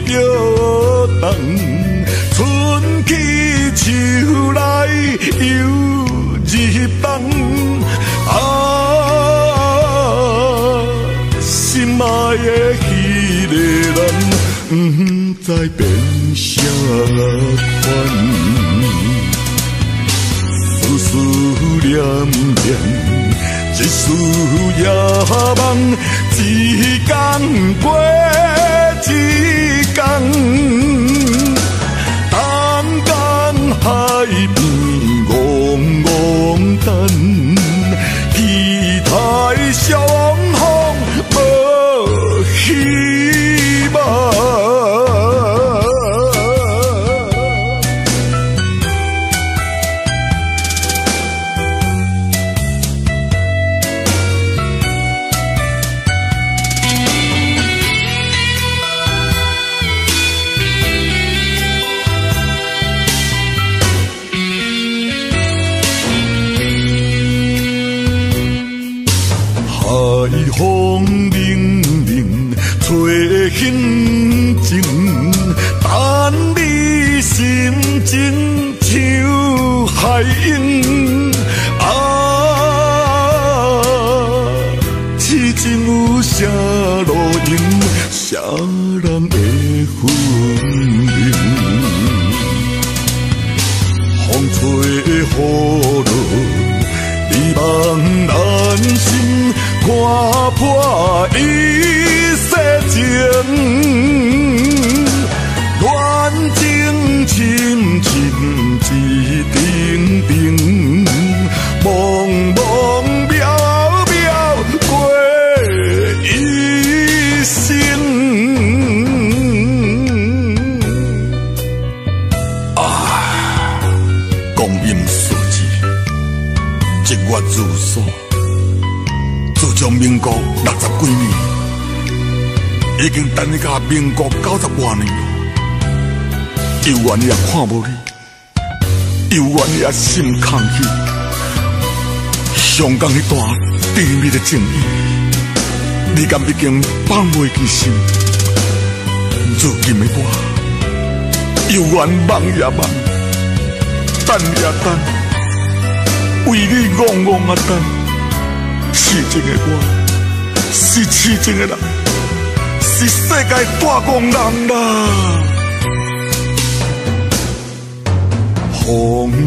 摇动，春去秋来又入冬。心爱的彼个人，不知变啥款，思念念，一世也梦，一天过一天，东江海边戆戆等，期待相逢无希望。海风明明，吹很静，等你心情像海涌。痴情有啥路用？啥人会分明？风吹雨落，美梦难心。看破一世情，恋情深深一定定，梦梦渺渺过一生。光阴数字，一月如梭。自从民国60几年，已经等你到民国90多年了，犹原也看无你，犹原也心空虚。上港迄段甜蜜的情谊，你敢已经放袂记心？如今的我，犹原梦也梦，等也等，为你戆戆啊等。痴情的我，是痴情的人，是世界大工人啦。风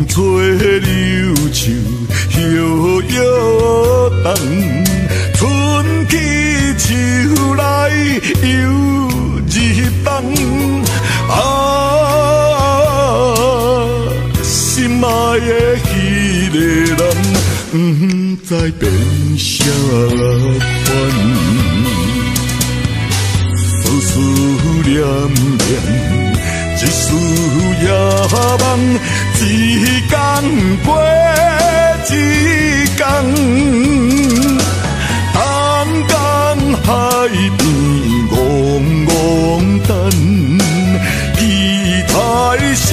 吹柳树摇摇动，春去秋来又入冬。心爱的彼个人。不知变啥款，思念念，一世也梦，一天过一天，东江海边戆戆等，期待相